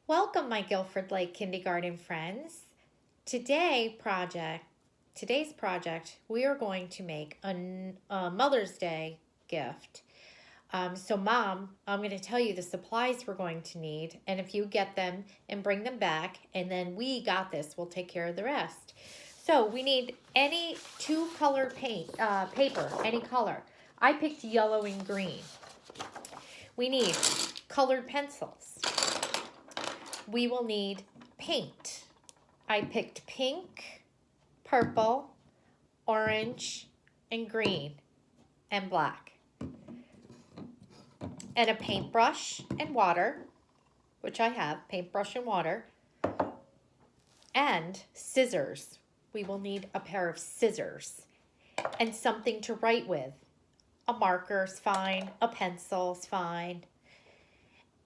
Welcome, my Guilford Lake Kindergarten friends. Today's project, we are going to make a Mother's Day gift. So Mom, I'm going to tell you the supplies we're going to need, and if you get them and bring them back, and then we got this, we'll take care of the rest. So we need any two-color paper, any color. I picked yellow and green. We need colored pencils. We will need paint. I picked pink, purple, orange, and green, and black. And a paintbrush and water, which I have, paintbrush and water, and scissors. We will need a pair of scissors and something to write with. A marker's fine, a pencil's fine.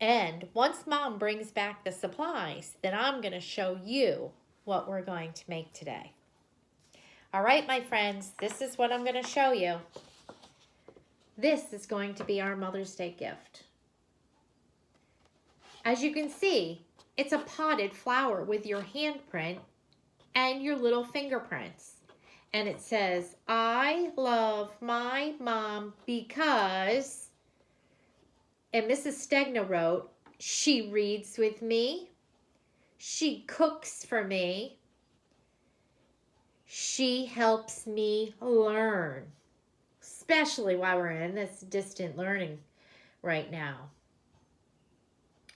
And once Mom brings back the supplies, then I'm going to show you what we're going to make today. All right, my friends, this is what I'm going to show you. This is going to be our Mother's Day gift. As you can see, it's a potted flower with your handprint and your little fingerprints. And it says, I love my mom because... And Mrs. Stegna wrote, she reads with me, she cooks for me, she helps me learn, especially while we're in this distant learning right now.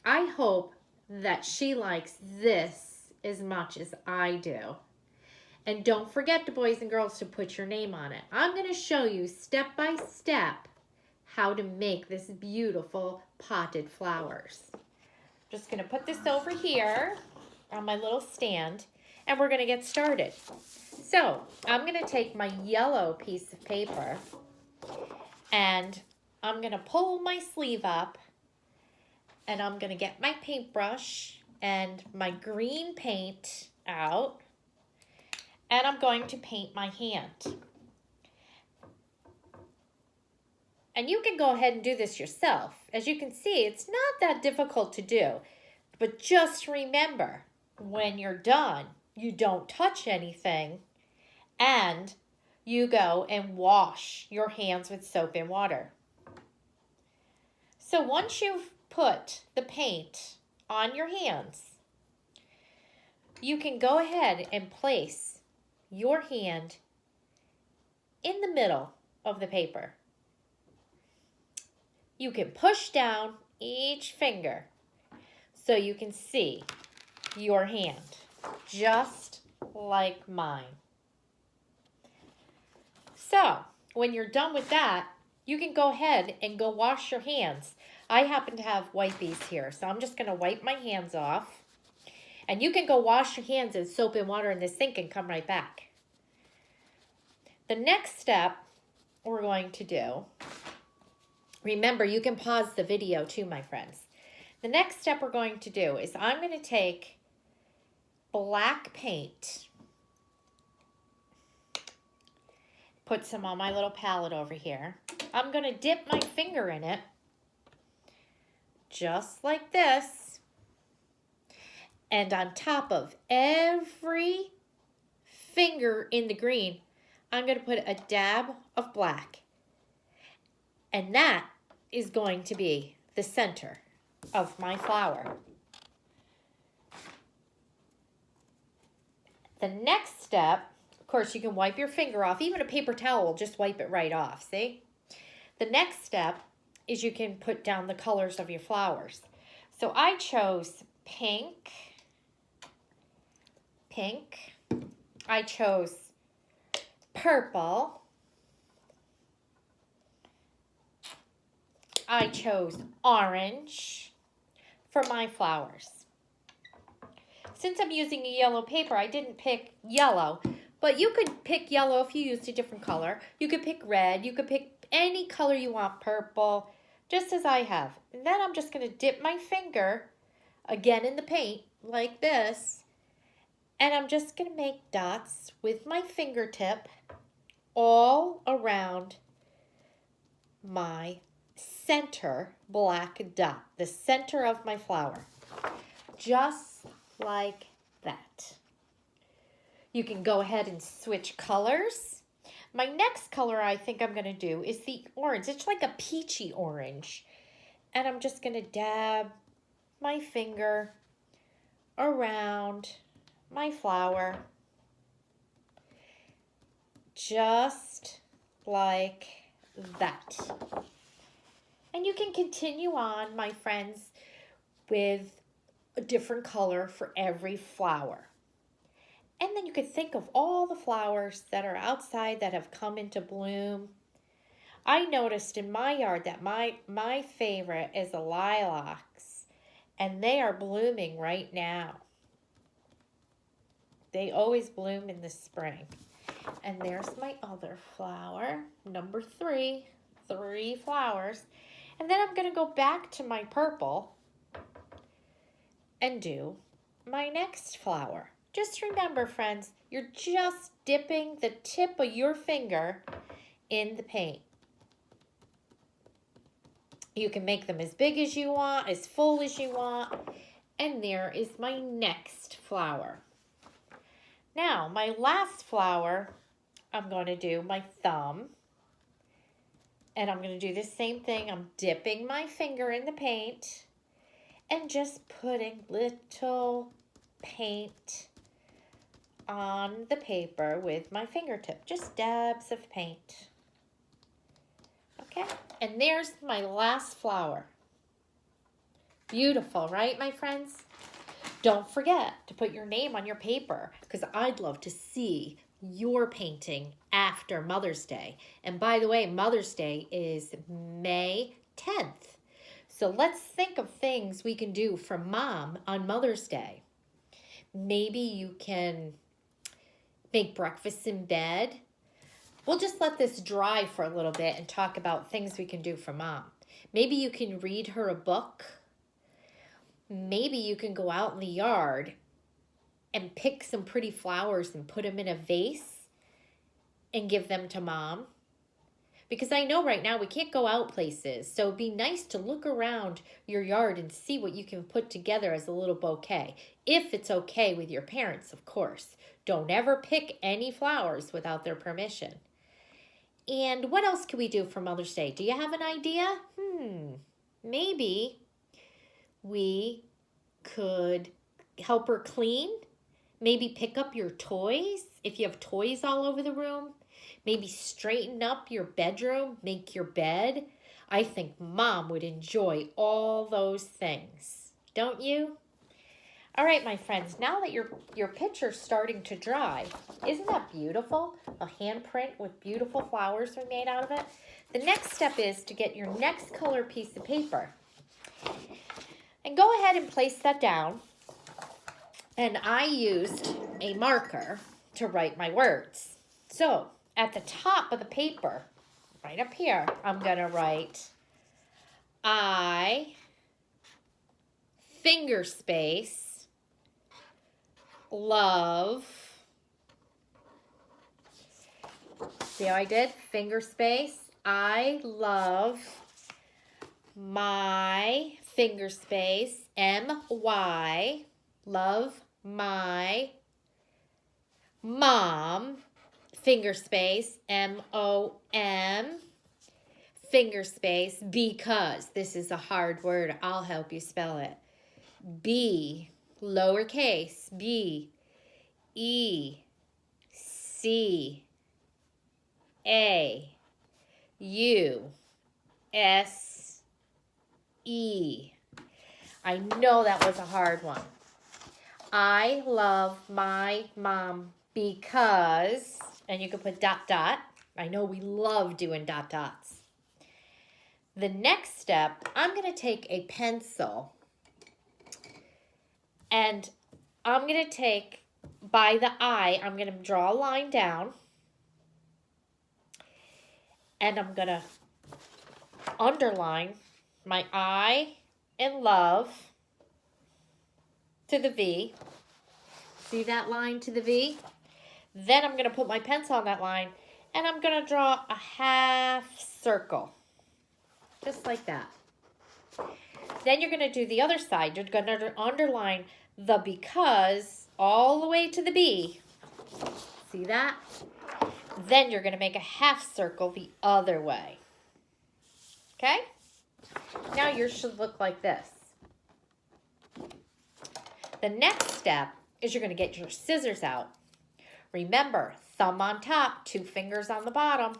I hope that she likes this as much as I do. And don't forget, the boys and girls, to put your name on it. I'm going to show you step by step how to make this beautiful potted flowers. Just going to put this over here on my little stand, and we're going to get started. So I'm going to take my yellow piece of paper, and I'm going to pull my sleeve up, and I'm going to get my paintbrush and my green paint out, and I'm going to paint my hand. And you can go ahead and do this yourself. As you can see, it's not that difficult to do. But just remember, when you're done, you don't touch anything. And you go and wash your hands with soap and water. So once you've put the paint on your hands, you can go ahead and place your hand in the middle of the paper. You can push down each finger so you can see your hand, just like mine. So, when you're done with that, you can go ahead and go wash your hands. I happen to have wipies here, so I'm just going to wipe my hands off. And you can go wash your hands in soap and water in the sink and come right back. The next step we're going to do... Remember, you can pause the video too, my friends. The next step we're going to do is I'm going to take black paint, put some on my little palette over here. I'm going to dip my finger in it, just like this. And on top of every finger in the green, I'm going to put a dab of black. And that is going to be the center of my flower. The next step, of course, you can wipe your finger off. Even a paper towel will just wipe it right off, see? The next step is you can put down the colors of your flowers. So I chose pink. I chose purple. I chose orange for my flowers. Since I'm using a yellow paper, I didn't pick yellow, but you could pick yellow if you used a different color. You could pick red, you could pick any color you want, purple, just as I have. And then I'm just going to dip my finger again in the paint like this, and I'm just going to make dots with my fingertip all around my center black dot, the center of my flower. just like that. You can go ahead and switch colors. My next color I think I'm going to do is the orange. It's like a peachy orange. And I'm just going to dab my finger around my flower. Just like that. And you can continue on, my friends, with a different color for every flower. And then you could think of all the flowers that are outside that have come into bloom. I noticed in my yard that my favorite is the lilacs, and they are blooming right now. They always bloom in the spring. And there's my other flower, number 3, 3 flowers. And then I'm going to go back to my purple and do my next flower. Just remember, friends, you're just dipping the tip of your finger in the paint. You can make them as big as you want, as full as you want. And there is my next flower. Now, my last flower, I'm going to do my thumb. And I'm going to do the same thing. I'm dipping my finger in the paint and just putting little paint on the paper with my fingertip. Just dabs of paint. Okay, and there's my last flower. Beautiful, right, my friends? Don't forget to put your name on your paper, because I'd love to see your painting after Mother's Day. And by the way, Mother's Day is May 10th. So let's think of things we can do for Mom on Mother's Day. Maybe you can make breakfast in bed. We'll just let this dry for a little bit and talk about things we can do for Mom. Maybe you can read her a book. Maybe you can go out in the yard and pick some pretty flowers and put them in a vase and give them to Mom. Because I know right now we can't go out places, so it'd be nice to look around your yard and see what you can put together as a little bouquet. If it's okay with your parents, of course. Don't ever pick any flowers without their permission. And what else can we do for Mother's Day? Do you have an idea? Maybe we could help her clean. Maybe pick up your toys if you have toys all over the room. Maybe straighten up your bedroom, make your bed. I think Mom would enjoy all those things. Don't you? All right, my friends, now that your picture's starting to dry, isn't that beautiful? A handprint with beautiful flowers are made out of it. The next step is to get your next color piece of paper. And go ahead and place that down. And I used a marker to write my words. So, at the top of the paper, right up here, I'm going to write I, finger space, love. See how I did? Finger space. I love my, finger space, M-Y, love my mom, finger space, M-O-M, finger space, because this is a hard word. I'll help you spell it. B, lowercase, B, E, C, A, U, S, E. I know that was a hard one. I love my mom because, and you can put dot dot. I know we love doing dot dots. The next step, I'm going to take a pencil and I'm going to take, by the I, I'm going to draw a line down and I'm going to underline my I in love to the V. See that line to the V? Then I'm going to put my pencil on that line and I'm going to draw a half circle. Just like that. Then you're going to do the other side. You're going to underline the because all the way to the B. See that? Then you're going to make a half circle the other way. Okay? Now yours should look like this. The next step is you're going to get your scissors out. Remember, thumb on top, 2 fingers on the bottom.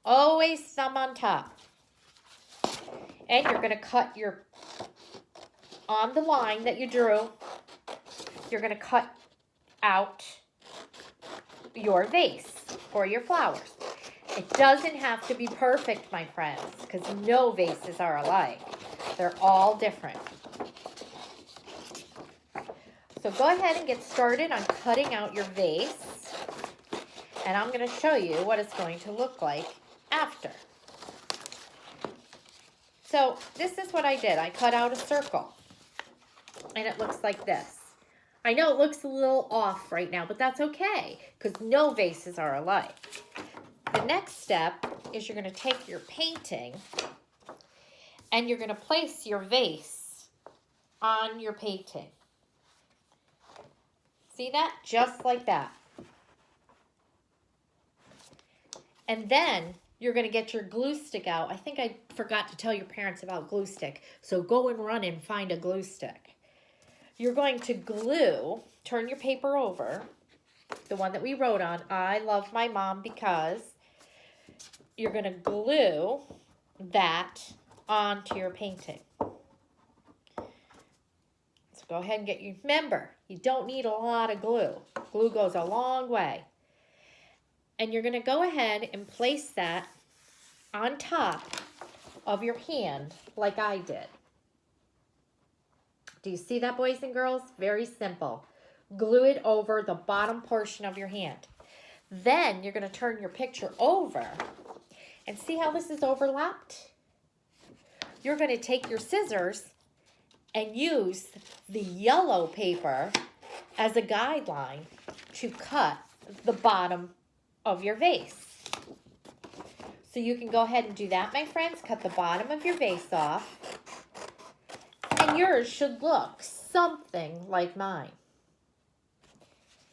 Always thumb on top. And you're going to cut on the line that you drew, you're going to cut out your vase or your flowers. It doesn't have to be perfect, my friends, because no vases are alike. They're all different. So go ahead and get started on cutting out your vase. And I'm going to show you what it's going to look like after. So this is what I did. I cut out a circle. And it looks like this. I know it looks a little off right now, but that's okay, because no vases are alike. The next step is you're going to take your painting and you're going to place your vase on your painting. See that? Just like that. And then you're going to get your glue stick out. I think I forgot to tell your parents about glue stick, so go and run and find a glue stick. You're going to glue, turn your paper over, the one that we wrote on, I love my mom because. You're going to glue that onto your painting. So go ahead and get you. Remember, you don't need a lot of glue. Glue goes a long way. And you're going to go ahead and place that on top of your hand like I did. Do you see that, boys and girls? Very simple. Glue it over the bottom portion of your hand. Then you're going to turn your picture over and see how this is overlapped? You're going to take your scissors and use the yellow paper as a guideline to cut the bottom of your vase. So you can go ahead and do that, my friends. Cut the bottom of your vase off. And yours should look something like mine.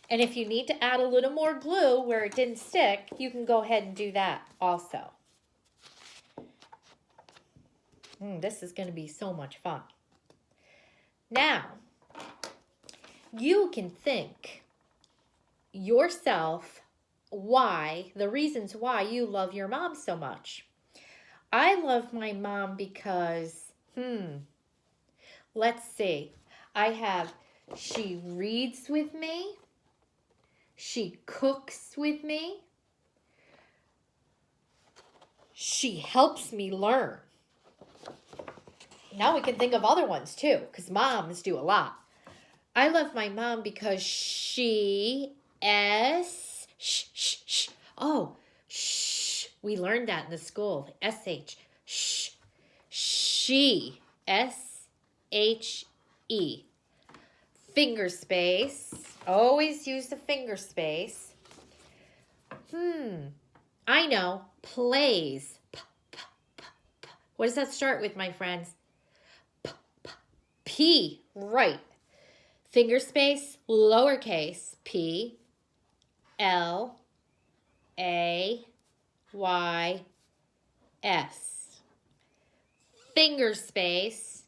And if you need to add a little more glue where it didn't stick, you can go ahead and do that also. This is going to be so much fun. Now, you can think yourself the reasons why you love your mom so much. I love my mom because, let's see. She reads with me. She cooks with me. She helps me learn. Now we can think of other ones too, because moms do a lot. I love my mom because we learned that in the school, S-H, she, S-H-E. Finger space, always use the finger space. I know, plays. What does that start with, my friends? P, right. Finger space, lowercase, P, L, A, Y, S. Finger space,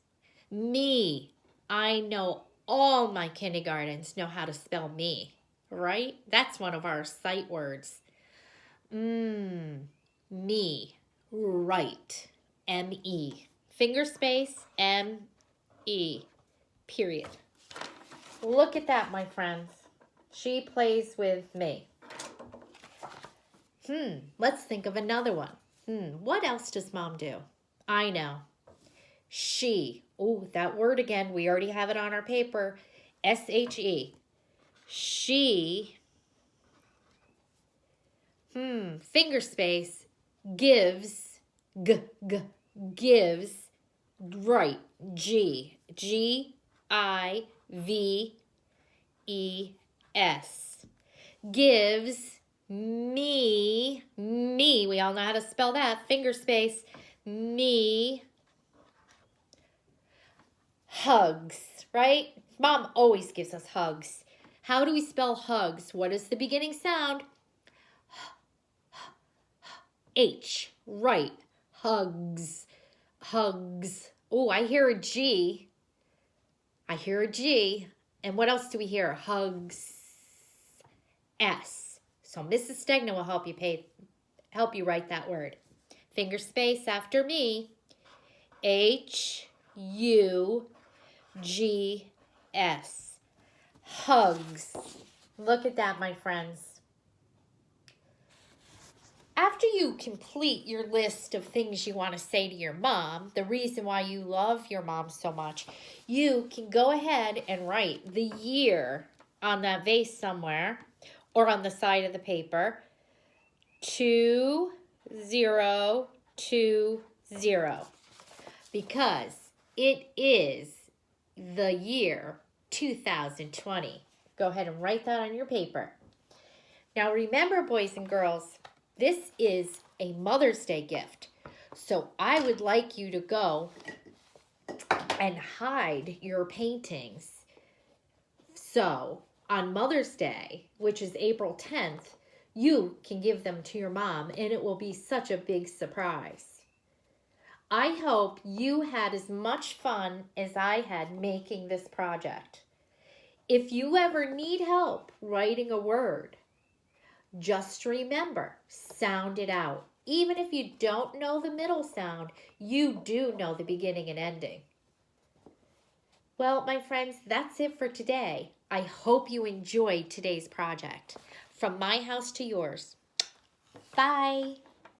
me. I know all my kindergartens know how to spell me, right? That's one of our sight words. Me, right, M-E. Finger space, M-E, period. Look at that, my friends. She plays with me. Let's think of another one. What else does mom do? I know. She. Oh, that word again. We already have it on our paper. S-H-E. She. Finger space. Gives. Gives. Right. G. G-I-V-E-S. Gives me. We all know how to spell that. Finger space. Me. Hugs, right? Mom always gives us hugs. How do we spell hugs? What is the beginning sound? H, right. Hugs, hugs. Oh, I hear a G. I hear a G. And what else do we hear? Hugs, S. So Mrs. Stegna will help you write that word. Finger space after me. H, U, G, S. Hugs. Look at that, my friends. After you complete your list of things you want to say to your mom, the reason why you love your mom so much, you can go ahead and write the year on that vase somewhere or on the side of the paper. 2020, because it is the year 2020. Go ahead and write that on your paper. Now remember, boys and girls, this is a Mother's Day gift. So I would like you to go and hide your paintings. So on Mother's Day, which is April 10th, you can give them to your mom and it will be such a big surprise. I hope you had as much fun as I had making this project. If you ever need help writing a word, just remember, sound it out. Even if you don't know the middle sound, you do know the beginning and ending. Well, my friends, that's it for today. I hope you enjoyed today's project. From my house to yours. Bye.